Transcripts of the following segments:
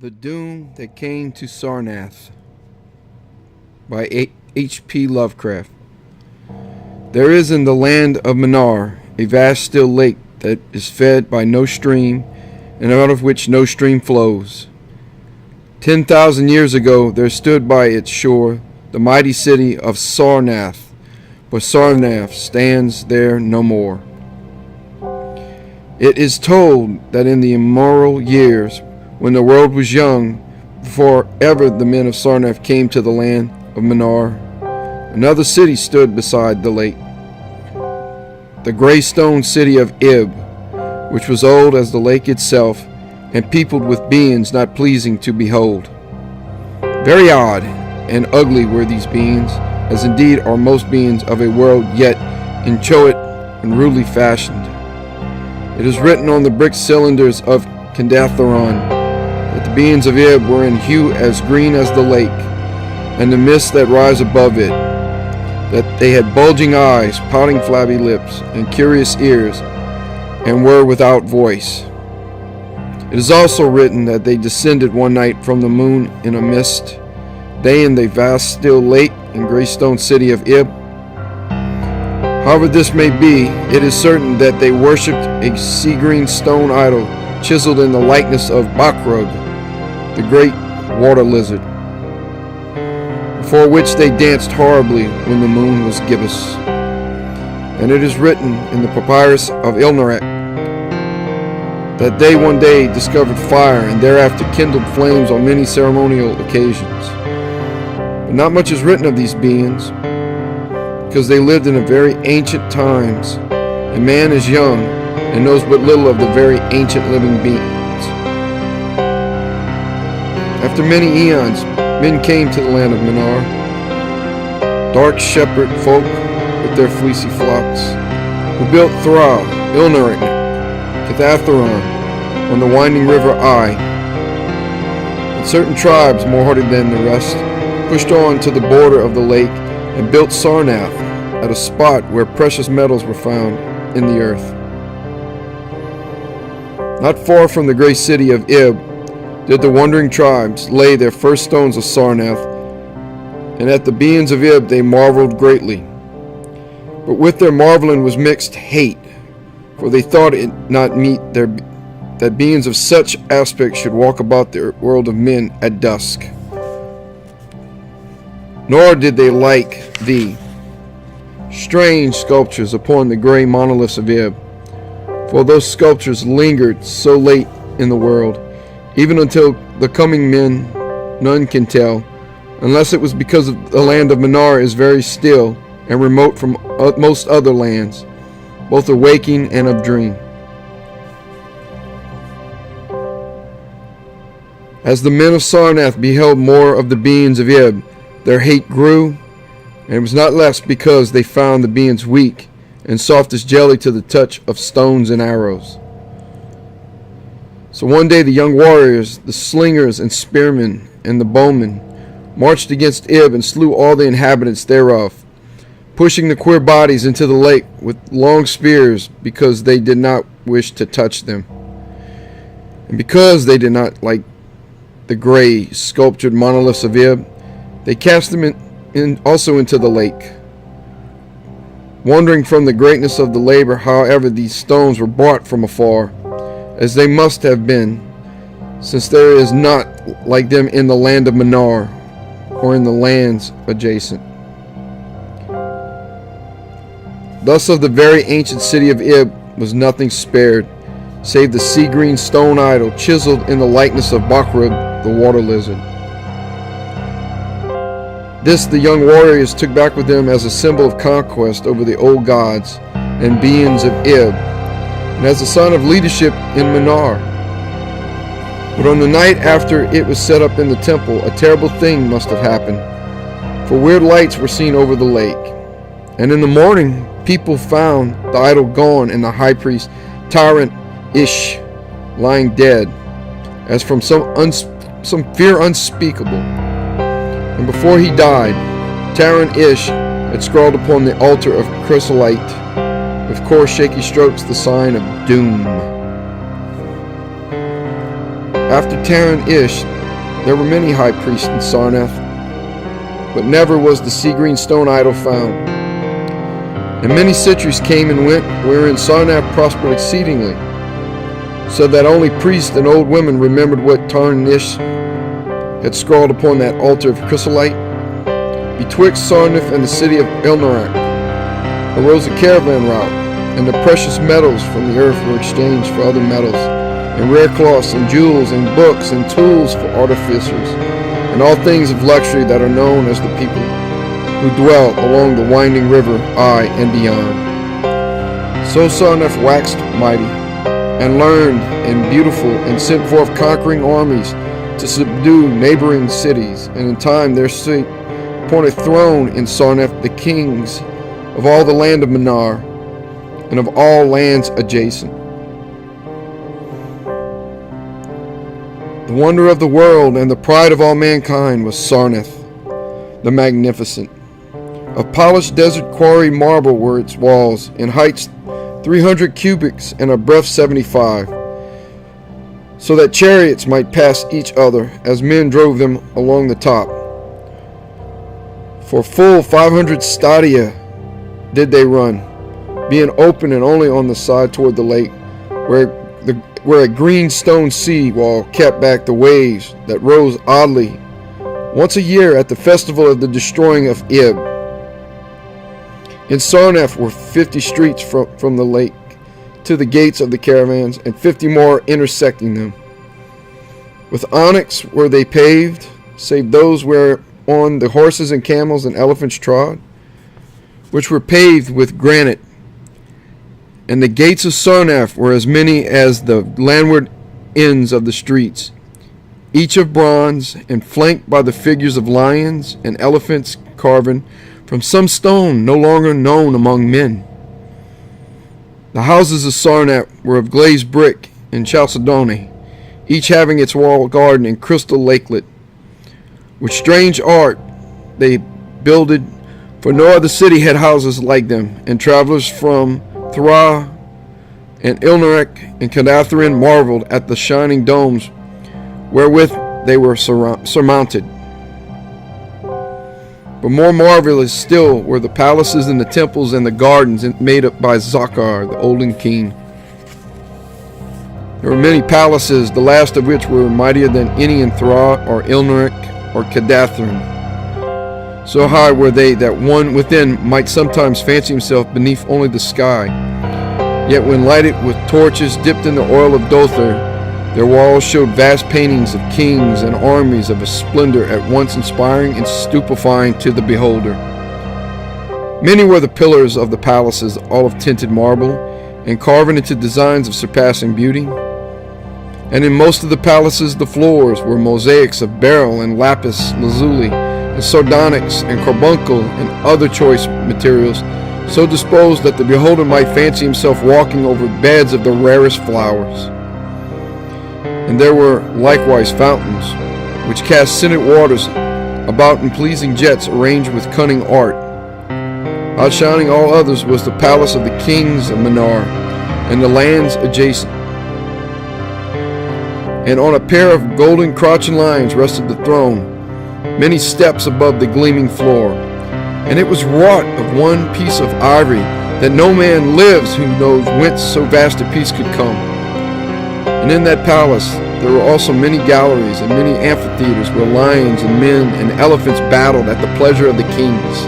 The Doom That Came to Sarnath by H.P. Lovecraft. There is in the land of Manar a vast still lake that is fed by no stream, and out of which no stream flows. 10,000 years ago there stood by its shore the mighty city of Sarnath, but Sarnath stands there no more. It is told that in the immemorial years, when the world was young, before ever the men of Sarnath came to the land of Manar, another city stood beside the lake, the gray stone city of Ib, which was old as the lake itself, and peopled with beings not pleasing to behold. Very odd and ugly were these beings, as indeed are most beings of a world yet inchoate and rudely fashioned. It is written on the brick cylinders of Candatharon that the beings of Ib were in hue as green as the lake, and the mists that rise above it, that they had bulging eyes, pouting flabby lips, and curious ears, and were without voice. It is also written that they descended one night from the moon in a mist, they in the vast still lake and gray stone city of Ib. However this may be, it is certain that they worshipped a sea-green stone idol chiseled in the likeness of Bloch, the great water lizard, before which they danced horribly when the moon was gibbous. And it is written in the papyrus of Ilnarak that they one day discovered fire and thereafter kindled flames on many ceremonial occasions. But not much is written of these beings, because they lived in a very ancient times, and man is young and knows but little of the very ancient living beings. After many eons, men came to the land of Manar, dark shepherd folk with their fleecy flocks, who built Thra, Ilnarak, Cathatharon on the winding river Ai. But certain tribes, more hardy than the rest, pushed on to the border of the lake and built Sarnath at a spot where precious metals were found in the earth. Not far from the great city of Ib did the wandering tribes lay their first stones of Sarnath, and at the beings of Ib they marveled greatly. But with their marveling was mixed hate, for they thought it not meet that beings of such aspect should walk about the world of men at dusk. Nor did they like the strange sculptures upon the gray monoliths of Ib, for those sculptures lingered so late in the world, even until the coming men none can tell, unless it was because the land of Manar is very still and remote from most other lands, both of waking and of dream. As the men of Sarnath beheld more of the beings of Ib, their hate grew, and it was not less because they found the beings weak and soft as jelly to the touch of stones and arrows. So one day the young warriors, the slingers and spearmen, and the bowmen marched against Ib and slew all the inhabitants thereof, pushing the queer bodies into the lake with long spears because they did not wish to touch them, and because they did not like the gray sculptured monoliths of Ib, they cast them also into the lake. Wondering from the greatness of the labor, however, these stones were brought from afar, as they must have been, since there is not like them in the land of Manar or in the lands adjacent. Thus of the very ancient city of Ib was nothing spared, save the sea-green stone idol chiseled in the likeness of Bloch, the water lizard. This the young warriors took back with them as a symbol of conquest over the old gods and beings of Ib, and as a sign of leadership in Manar. But on the night after it was set up in the temple, a terrible thing must have happened, for weird lights were seen over the lake. And in the morning, people found the idol gone and the high priest, tyrant Ish, lying dead, as from some fear unspeakable. And before he died, Tyrant Ish had scrawled upon the altar of chrysolite, with coarse shaky strokes, the sign of doom. After Taran Ish, there were many high priests in Sarnath, but never was the sea green stone idol found. And many centuries came and went, wherein Sarnath prospered exceedingly, so that only priests and old women remembered what Taran Ish had scrawled upon that altar of chrysolite. Betwixt Sarnath and the city of Ilnarak arose a caravan route, and the precious metals from the earth were exchanged for other metals, and rare cloths, and jewels, and books, and tools for artificers, and all things of luxury that are known as the people who dwell along the winding river, aye, and beyond. So Sarnath waxed mighty, and learned, and beautiful, and sent forth conquering armies to subdue neighboring cities, and in time there sat upon a throne in Sarnath the kings of all the land of Manar, and of all lands adjacent. The wonder of the world and the pride of all mankind was Sarnath the Magnificent. Of polished desert quarry marble were its walls, in heights 300 cubits and a breadth 75, so that chariots might pass each other as men drove them along the top. For full 500 stadia did they run, being open and only on the side toward the lake, where a green stone sea wall kept back the waves that rose oddly once a year at the festival of the destroying of Ib. In Sarnath were 50 streets from the lake to the gates of the caravans, and 50 more intersecting them. With onyx were they paved, save those whereon the horses and camels and elephants trod, which were paved with granite. And the gates of Sarnath were as many as the landward ends of the streets, each of bronze, and flanked by the figures of lions and elephants carven from some stone no longer known among men. The houses of Sarnath were of glazed brick and chalcedony, each having its walled garden and crystal lakelet. With strange art they builded, for no other city had houses like them, and travelers from Thra and Ilnarak and Kadathrin marveled at the shining domes wherewith they were surmounted. But more marvelous still were the palaces and the temples and the gardens made up by Zakar, the olden king. There were many palaces, the last of which were mightier than any in Thra or Ilnarak or Kadathrin. So high were they that one within might sometimes fancy himself beneath only the sky. Yet when lighted with torches dipped in the oil of Dothr, their walls showed vast paintings of kings and armies of a splendor at once inspiring and stupefying to the beholder. Many were the pillars of the palaces, all of tinted marble, and carven into designs of surpassing beauty. And in most of the palaces the floors were mosaics of beryl and lapis lazuli, and sardonyx and carbuncle and other choice materials, so disposed that the beholder might fancy himself walking over beds of the rarest flowers. And there were likewise fountains, which cast scented waters about in pleasing jets arranged with cunning art. Outshining all others was the palace of the kings of Manar, and the lands adjacent. And on a pair of golden crouching lions rested the throne, many steps above the gleaming floor, and it was wrought of one piece of ivory, that no man lives who knows whence so vast a piece could come. And in that palace there were also many galleries and many amphitheaters where lions and men and elephants battled at the pleasure of the kings.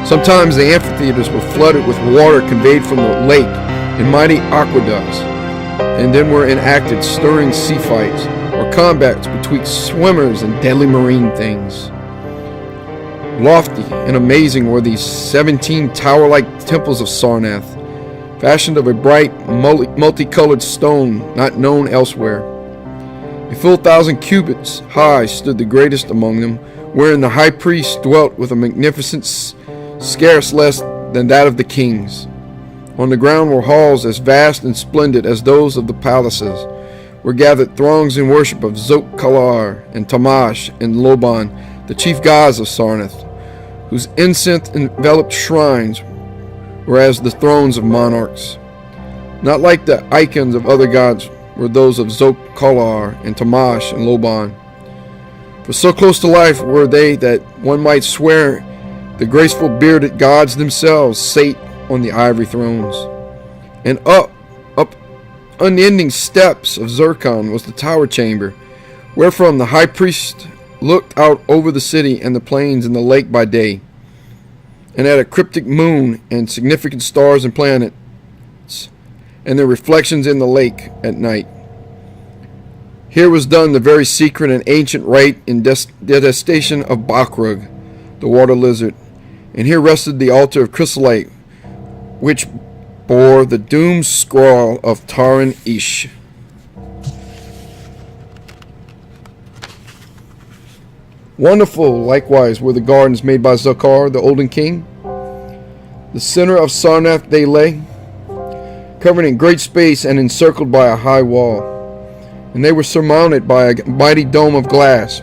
Sometimes the amphitheaters were flooded with water conveyed from the lake in mighty aqueducts, and then were enacted stirring sea fights or combats betwixt swimmers and deadly marine things. Lofty and amazing were these 17 tower-like temples of Sarnath, fashioned of a bright, multicolored stone not known elsewhere. A full 1,000 cubits high stood the greatest among them, wherein the high priest dwelt with a magnificence scarce less than that of the kings. On the ground were halls as vast and splendid as those of the palaces, where gathered throngs in worship of Zok Kalar and Tamash and Loban, the chief gods of Sarnath, whose incense-enveloped shrines were as the thrones of monarchs. Not like the icons of other gods, were those of Zokkalar and Tamash and Loban. For so close to life were they that one might swear the graceful bearded gods themselves sate on the ivory thrones. And up unending steps of Zircon was the tower chamber, wherefrom the high priest looked out over the city and the plains and the lake by day, and at a cryptic moon and significant stars and planets, and their reflections in the lake at night. Here was done the very secret and ancient rite in detestation of Bakrug, the water lizard, and here rested the altar of chrysolite, which bore the doomed scrawl of Taran Ish. Wonderful, likewise, were the gardens made by Zokkar, the olden king. The center of Sarnath they lay, covered in great space and encircled by a high wall, and they were surmounted by a mighty dome of glass,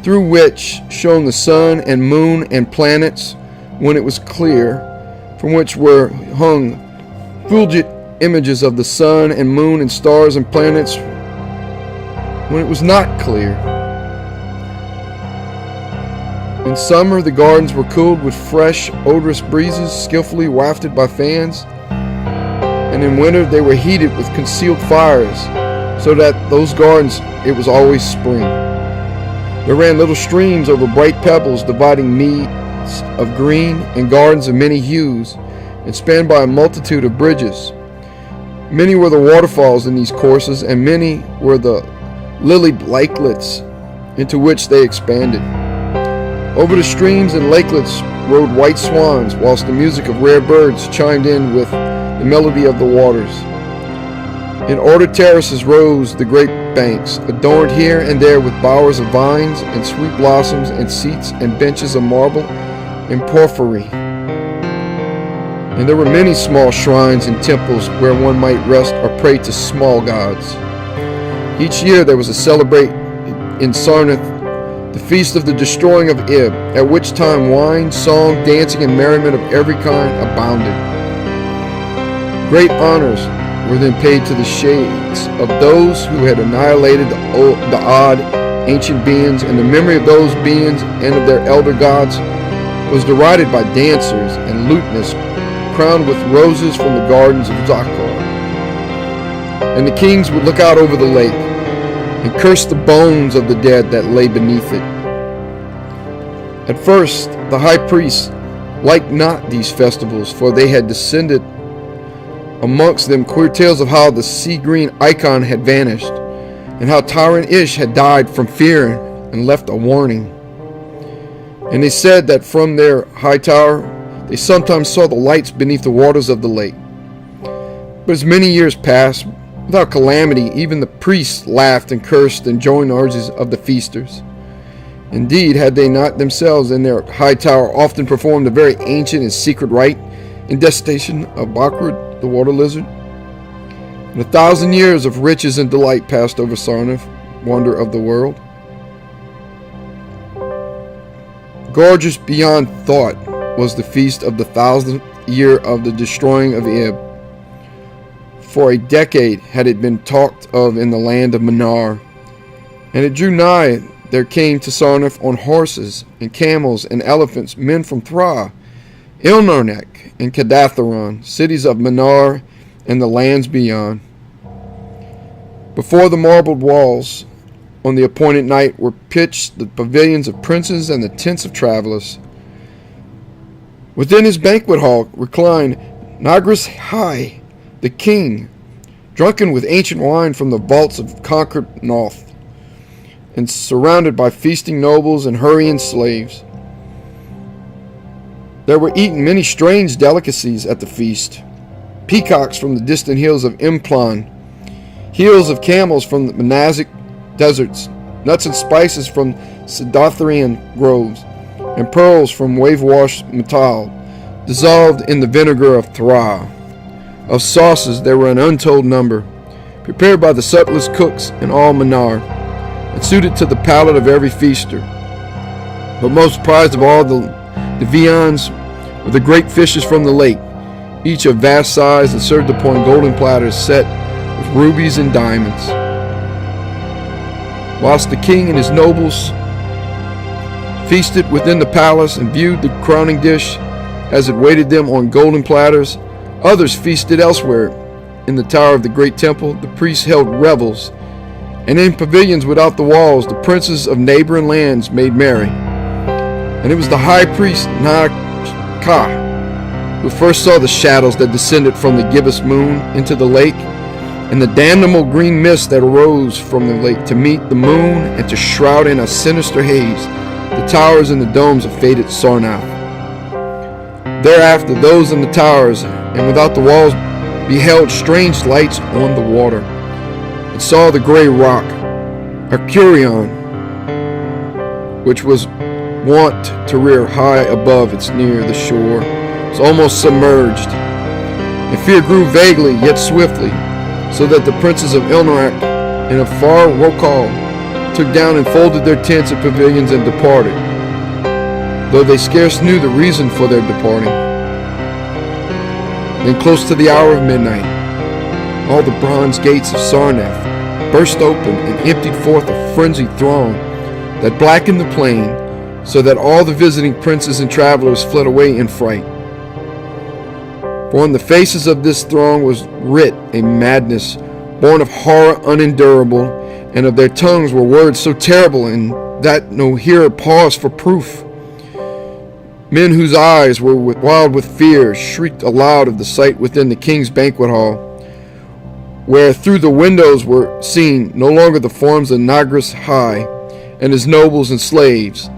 through which shone the sun and moon and planets when it was clear, from which were hung fulgent images of the sun and moon and stars and planets when it was not clear. In summer the gardens were cooled with fresh, odorous breezes skillfully wafted by fans, and in winter they were heated with concealed fires, so that those gardens it was always spring. There ran little streams over bright pebbles, dividing meads of green and gardens of many hues, and spanned by a multitude of bridges. Many were the waterfalls in these courses, and many were the lilied lakelets into which they expanded. Over the streams and lakelets rode white swans, whilst the music of rare birds chimed in with the melody of the waters. In ordered terraces rose the great banks, adorned here and there with bowers of vines and sweet blossoms, and seats and benches of marble and porphyry. And there were many small shrines and temples where one might rest or pray to small gods. Each year there was a celebration in Sarnath, the feast of the destroying of Ib, at which time wine, song, dancing, and merriment of every kind abounded. Great honors were then paid to the shades of those who had annihilated the odd ancient beings, and the memory of those beings and of their elder gods was derided by dancers and lutenists crowned with roses from the gardens of Zokkar. And the kings would look out over the lake and curse the bones of the dead that lay beneath it. At first the high priests liked not these festivals, for they had descended amongst them queer tales of how the sea-green icon had vanished, and how Taran Ish had died from fear and left a warning. And they said that from their high tower they sometimes saw the lights beneath the waters of the lake. But as many years passed, without calamity, even the priests laughed and cursed and joined the orgies of the feasters. Indeed, had they not themselves in their high tower often performed a very ancient and secret rite in detestation of Bakrud, the water lizard? And 1,000 years of riches and delight passed over Sarnath, wonder of the world. Gorgeous beyond thought was the feast of the 1,000th year of the destroying of Ib. For a decade had it been talked of in the land of Manar, and it drew nigh. There came to Sarnath on horses and camels and elephants men from Thra, Ilnarnek, and Kadatharon, cities of Manar and the lands beyond. Before the marbled walls, on the appointed night, were pitched the pavilions of princes and the tents of travelers. Within his banquet hall reclined Nagris Hai, the king, drunken with ancient wine from the vaults of conquered North, and surrounded by feasting nobles and hurrying slaves. There were eaten many strange delicacies at the feast: peacocks from the distant hills of Implan, heels of camels from the Manazic deserts, nuts and spices from Sidothrian groves, and pearls from wave-washed metal, dissolved in the vinegar of Thra. Of sauces there were an untold number, prepared by the subtlest cooks in all Manar, and suited to the palate of every feaster. But most prized of all the viands were the great fishes from the lake, each of vast size and served upon golden platters set with rubies and diamonds. Whilst the king and his nobles feasted within the palace and viewed the crowning dish as it waited them on golden platters, others feasted elsewhere. In the tower of the great temple, the priests held revels, and in pavilions without the walls, the princes of neighboring lands made merry. And it was the high priest Narrated who first saw the shadows that descended from the gibbous moon into the lake, and the damnable green mist that arose from the lake to meet the moon and to shroud in a sinister haze the towers and the domes of fated Sarnath. Thereafter those in the towers and without the walls beheld strange lights on the water, and saw the gray rock, Hercurion, which was wont to rear high above its near the shore, was almost submerged. And fear grew vaguely yet swiftly, so that the princes of Elnarak in a far Rokal took down and folded their tents and pavilions and departed, though they scarce knew the reason for their departing. Then close to the hour of midnight, all the bronze gates of Sarnath burst open and emptied forth a frenzied throng that blackened the plain, so that all the visiting princes and travelers fled away in fright. For on the faces of this throng was writ a madness, born of horror unendurable, and of their tongues were words so terrible, and that no hearer paused for proof. Men whose eyes were wild with fear shrieked aloud of the sight within the king's banquet hall, where through the windows were seen no longer the forms of Nagris High and his nobles and slaves,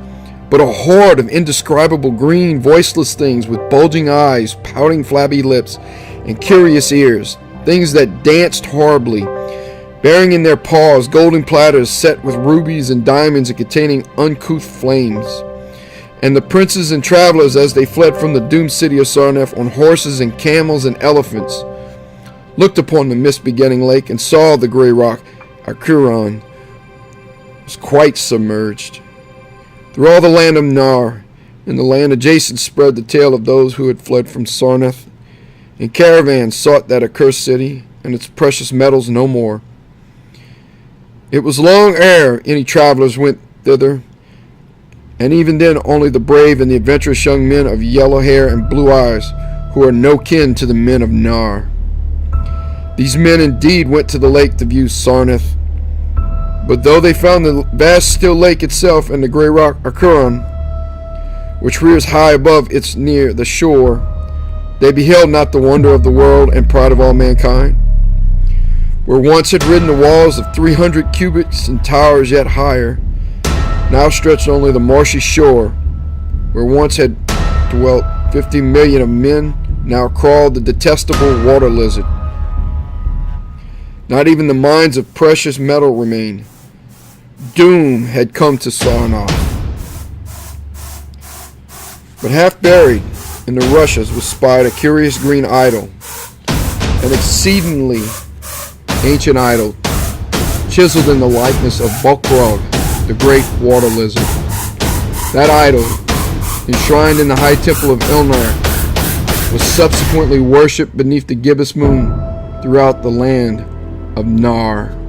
but a horde of indescribable green, voiceless things with bulging eyes, pouting flabby lips, and curious ears, things that danced horribly, bearing in their paws golden platters set with rubies and diamonds and containing uncouth flames. And the princes and travelers, as they fled from the doomed city of Sarnath on horses and camels and elephants, looked upon the mist-begetting lake and saw the gray rock, Hercurion, was quite submerged. Through all the land of Nar and the land adjacent spread the tale of those who had fled from Sarnath, and caravans sought that accursed city and its precious metals no more. It was long ere any travelers went thither, and even then only the brave and the adventurous young men of yellow hair and blue eyes, who are no kin to the men of Nar. These men indeed went to the lake to view Sarnath, but though they found the vast still lake itself and the grey rock Hercurion, which rears high above its near the shore, they beheld not the wonder of the world and pride of all mankind. Where once had ridden the walls of 300 cubits and towers yet higher, now stretched only the marshy shore. Where once had dwelt 50 million of men, now crawled the detestable water lizard. Not even the mines of precious metal remained. Doom had come to Sarnath. But half buried in the rushes was spied a curious green idol, an exceedingly ancient idol, chiseled in the likeness of Bloch, the great water lizard. That idol, enshrined in the high temple of Elnarak, was subsequently worshipped beneath the gibbous moon throughout the land of Nar.